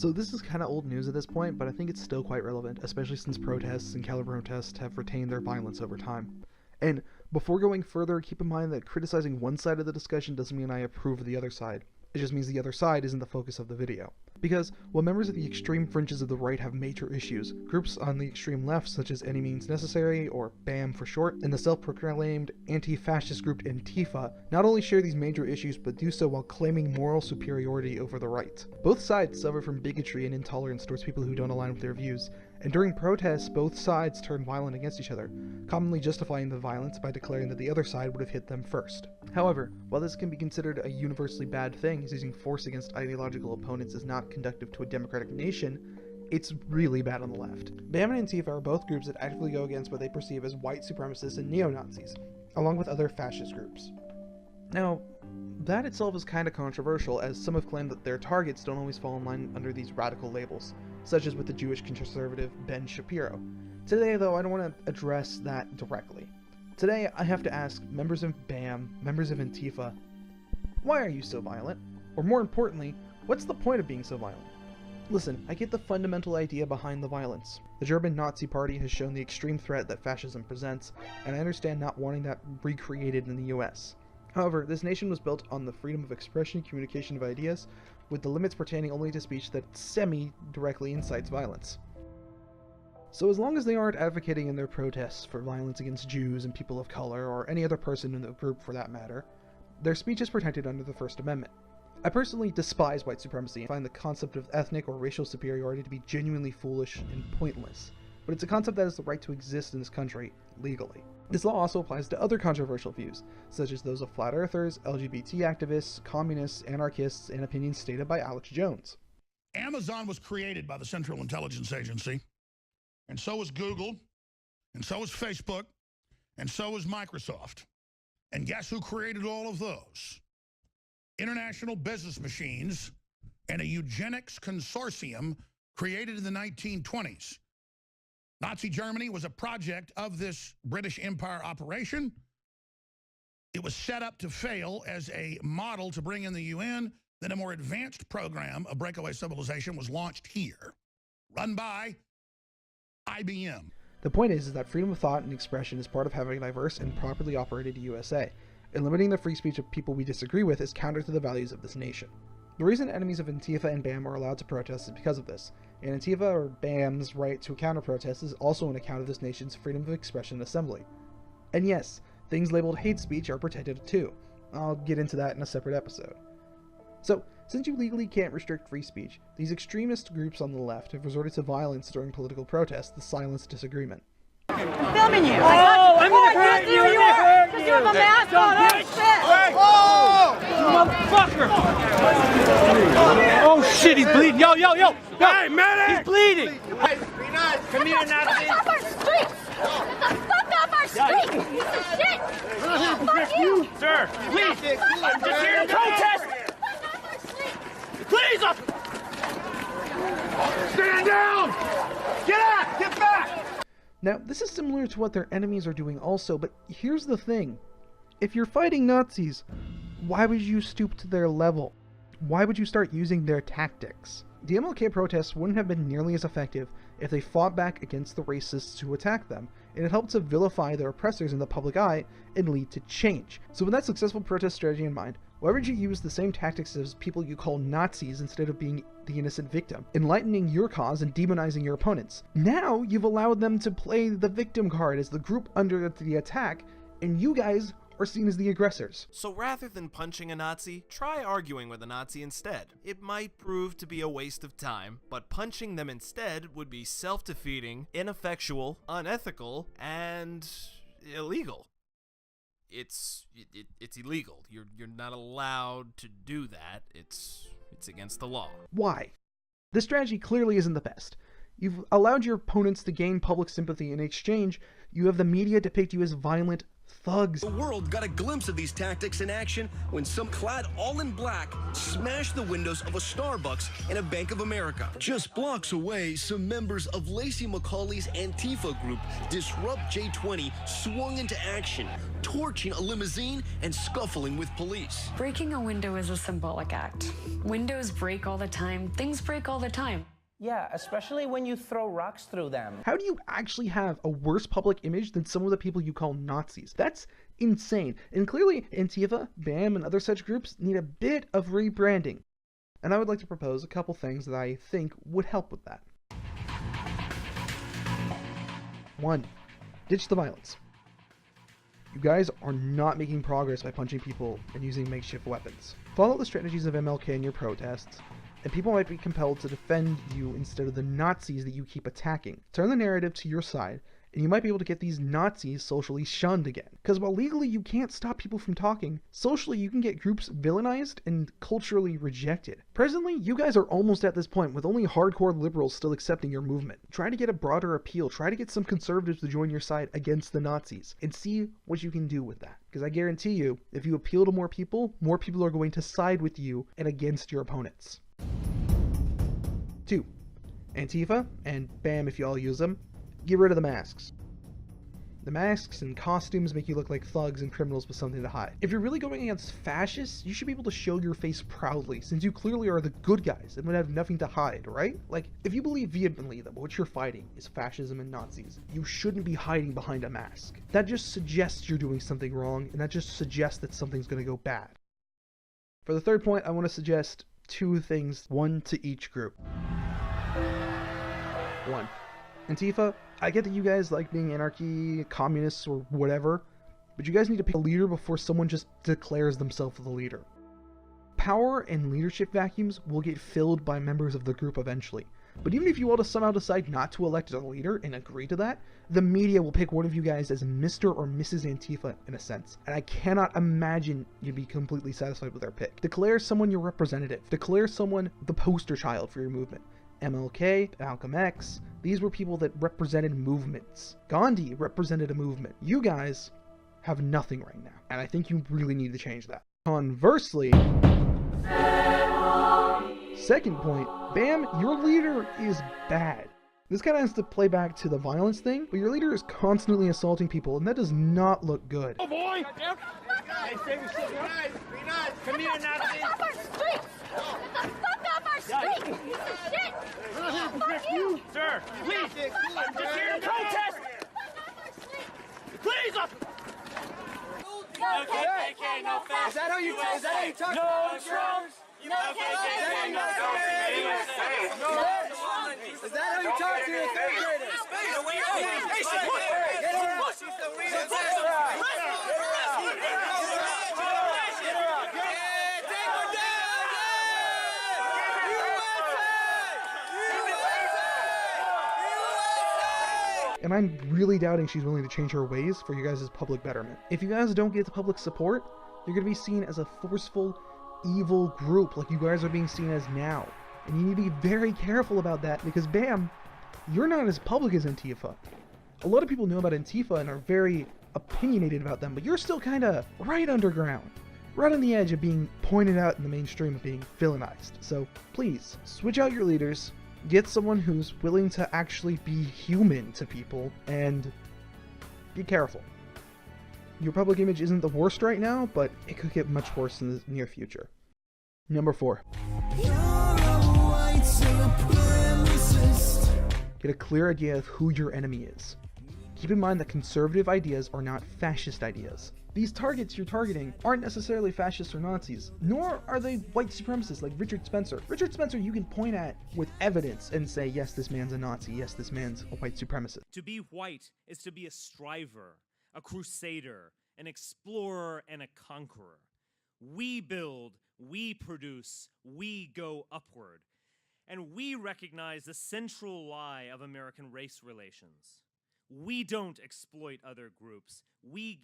So this is kind of old news at this point, but I think it's still quite relevant, especially since protests and counter-protests have retained their violence over time. And before going further, keep in mind that criticizing one side of the discussion doesn't mean I approve of the other side. It just means the other side isn't the focus of the video. Because while members of the extreme fringes of the right have major issues, groups on the extreme left such as Any Means Necessary, or BAMN for short, and the self-proclaimed anti-fascist group ANTIFA not only share these major issues but do so while claiming moral superiority over the right. Both sides suffer from bigotry and intolerance towards people who don't align with their views, and during protests both sides turn violent against each other, commonly justifying the violence by declaring that the other side would have hit them first. However, while this can be considered a universally bad thing, as using force against ideological opponents is not conducive to a democratic nation, it's really bad on the left. BAMN and Antifa are both groups that actively go against what they perceive as white supremacists and neo-Nazis, along with other fascist groups. Now, that itself is kind of controversial, as some have claimed that their targets don't always fall in line under these radical labels, such as with the Jewish conservative Ben Shapiro. Today, though, I don't want to address that directly. Today, I have to ask members of BAMN, members of Antifa, why are you so violent? Or more importantly, what's the point of being so violent? Listen, I get the fundamental idea behind the violence. The German Nazi Party has shown the extreme threat that fascism presents, and I understand not wanting that recreated in the US. However, this nation was built on the freedom of expression and communication of ideas, with the limits pertaining only to speech that semi-directly incites violence. So as long as they aren't advocating in their protests for violence against Jews and people of color, or any other person in the group for that matter, their speech is protected under the First Amendment. I personally despise white supremacy and find the concept of ethnic or racial superiority to be genuinely foolish and pointless, but it's a concept that has the right to exist in this country legally. This law also applies to other controversial views, such as those of flat earthers, LGBT activists, communists, anarchists, and opinions stated by Alex Jones. Amazon was created by the Central Intelligence Agency, and so was Google, and so was Facebook, and so was Microsoft. And guess who created all of those? International business machines and a eugenics consortium created in the 1920s. Nazi Germany was a project of this British Empire operation. It was set up to fail as a model to bring in the UN. Then a more advanced program of breakaway civilization was launched here, run by IBM. The point is that freedom of thought and expression is part of having a diverse and properly operated USA, and limiting the free speech of people we disagree with is counter to the values of this nation. The reason enemies of Antifa and BAMN are allowed to protest is because of this, and Antifa or BAMN's right to counter-protest is also on account of this nation's freedom of expression and assembly. And yes, things labeled hate speech are protected too. I'll get into that in a separate episode. So, since you legally can't restrict free speech, these extremist groups on the left have resorted to violence during political protests to silence disagreement. I'm filming you. Oh, I'm gonna hurt you. Because you have a mask on. Oh, shit. Motherfucker! Oh shit, he's bleeding. Yo. Hey, man! He's bleeding! Come here, Nazi! Get off our streets! Get the fuck off our streets! You piece of shit! Fuck you! Sir, please! I'm just here to protest! Please! Stand down! Get out! Get back! Now, this is similar to what their enemies are doing also, but here's the thing. If you're fighting Nazis, why would you stoop to their level? Why would you start using their tactics? The MLK protests wouldn't have been nearly as effective if they fought back against the racists who attacked them, and it helped to vilify their oppressors in the public eye and lead to change. So with that successful protest strategy in mind, why would you use the same tactics as people you call Nazis instead of being the innocent victim, enlightening your cause and demonizing your opponents? Now you've allowed them to play the victim card as the group under the attack, and you guys are seen as the aggressors. So rather than punching a Nazi, try arguing with a Nazi instead. It might prove to be a waste of time, but punching them instead would be self-defeating, ineffectual, unethical, and illegal. It's illegal. You're not allowed to do that. It's against the law. Why? This strategy clearly isn't the best. You've allowed your opponents to gain public sympathy. In exchange, you have the media depict you as violent, thugs. The world got a glimpse of these tactics in action when some clad all in black smashed the windows of a Starbucks and a Bank of America. Just blocks away, some members of Lacey McCauley's Antifa group, Disrupt J20, swung into action, torching a limousine and scuffling with police. Breaking a window is a symbolic act. Windows break all the time. Things break all the time. Yeah, especially when you throw rocks through them. How do you actually have a worse public image than some of the people you call Nazis? That's insane. And clearly, Antifa, BAMN, and other such groups need a bit of rebranding. And I would like to propose a couple things that I think would help with that. 1. Ditch the violence. You guys are not making progress by punching people and using makeshift weapons. Follow the strategies of MLK in your protests, and people might be compelled to defend you instead of the Nazis that you keep attacking. Turn the narrative to your side, and you might be able to get these Nazis socially shunned again. Because while legally you can't stop people from talking, socially you can get groups villainized and culturally rejected. Presently, you guys are almost at this point with only hardcore liberals still accepting your movement. Try to get a broader appeal, try to get some conservatives to join your side against the Nazis, and see what you can do with that. Because I guarantee you, if you appeal to more people are going to side with you and against your opponents. 2. Antifa, and BAM if you all use them, get rid of the masks. The masks and costumes make you look like thugs and criminals with something to hide. If you're really going against fascists, you should be able to show your face proudly, since you clearly are the good guys and would have nothing to hide, right? Like, if you believe vehemently that what you're fighting is fascism and Nazis, you shouldn't be hiding behind a mask. That just suggests you're doing something wrong, and that just suggests that something's gonna go bad. For the third point, I want to suggest 2 things, one to each group. 1. Antifa, I get that you guys like being anarchy, communists, or whatever, but you guys need to pick a leader before someone just declares themselves the leader. Power and leadership vacuums will get filled by members of the group eventually, but even if you all just somehow decide not to elect a leader and agree to that, the media will pick one of you guys as Mr. or Mrs. Antifa in a sense, and I cannot imagine you'd be completely satisfied with their pick. Declare someone your representative. Declare someone the poster child for your movement. MLK, Malcolm X, these were people that represented movements. Gandhi represented a movement. You guys have nothing right now, and I think you really need to change that. Conversely, second point, BAM, your leader is bad. This kind of has to play back to the violence thing, but your leader is constantly assaulting people, and that does not look good. Oh boy! Hey, save your shit, be nice, be nice. Come here, Nazi. Get off our streets! Get the fuck off our street! You piece of shit! We're not here to protect you, sir. Please, I'm just here to protest. Please, No KKK, no fascist. Is that how you talk? No Trump. No KKK, no fascist. Is that how you talk to your third graders? And I'm really doubting she's willing to change her ways for you guys' public betterment. If you guys don't get the public support, you're going to be seen as a forceful, evil group like you guys are being seen as now. And you need to be very careful about that because BAM, you're not as public as Antifa. A lot of people know about Antifa and are very opinionated about them, but you're still kind of right underground. Right on the edge of being pointed out in the mainstream of being villainized. So please, switch out your leaders. Get someone who's willing to actually be human to people, and be careful. Your public image isn't the worst right now, but it could get much worse in the near future. Number 4. Get a clear idea of who your enemy is. Keep in mind that conservative ideas are not fascist ideas. These targets you're targeting aren't necessarily fascists or Nazis, nor are they white supremacists like Richard Spencer. Richard Spencer you can point at with evidence and say, yes, this man's a Nazi, yes, this man's a white supremacist. To be white is to be a striver, a crusader, an explorer, and a conqueror. We build, we produce, we go upward. And we recognize the central lie of American race relations. We don't exploit other groups. We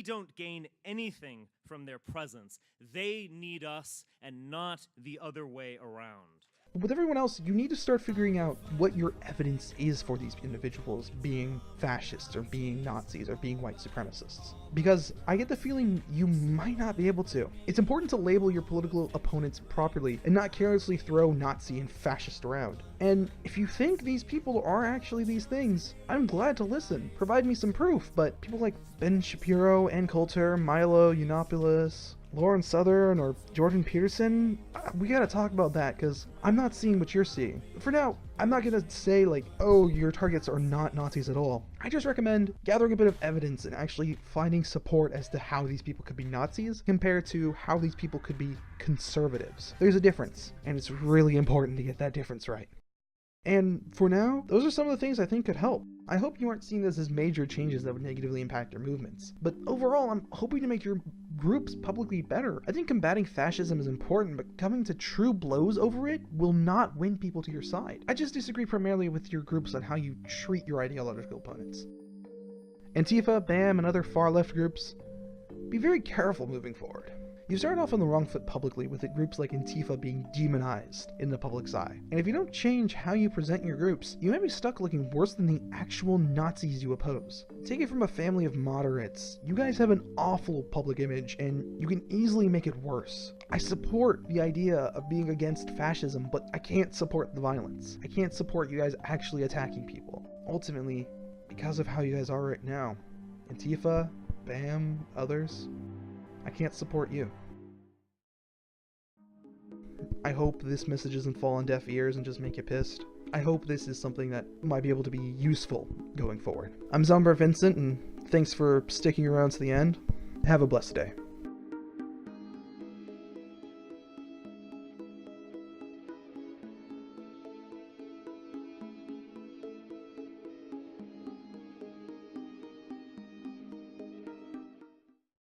don't gain anything from their presence. They need us and not the other way around. With everyone else, you need to start figuring out what your evidence is for these individuals being fascists or being Nazis or being white supremacists. Because I get the feeling you might not be able to. It's important to label your political opponents properly and not carelessly throw Nazi and fascist around. And if you think these people are actually these things, I'm glad to listen. Provide me some proof, but people like Ben Shapiro, Ann Coulter, Milo Yiannopoulos, Lauren Southern, or Jordan Peterson, we gotta talk about that, because I'm not seeing what you're seeing. For now, I'm not gonna say like, oh, your targets are not Nazis at all. I just recommend gathering a bit of evidence and actually finding support as to how these people could be Nazis compared to how these people could be conservatives. There's a difference, and it's really important to get that difference right. And for now, those are some of the things I think could help. I hope you aren't seeing this as major changes that would negatively impact your movements. But overall, I'm hoping to make your groups publicly better. I think combating fascism is important, but coming to true blows over it will not win people to your side. I just disagree primarily with your groups on how you treat your ideological opponents. Antifa, BAMN, and other far-left groups, be very careful moving forward. You started off on the wrong foot publicly with groups like Antifa being demonized in the public's eye. And if you don't change how you present your groups, you might be stuck looking worse than the actual Nazis you oppose. Take it from a family of moderates. You guys have an awful public image, and you can easily make it worse. I support the idea of being against fascism, but I can't support the violence. I can't support you guys actually attacking people. Ultimately, because of how you guys are right now, Antifa, BAMN, others, I can't support you. I hope this message doesn't fall on deaf ears and just make you pissed. I hope this is something that might be able to be useful going forward. I'm Zomber Vincent, and thanks for sticking around to the end. Have a blessed day.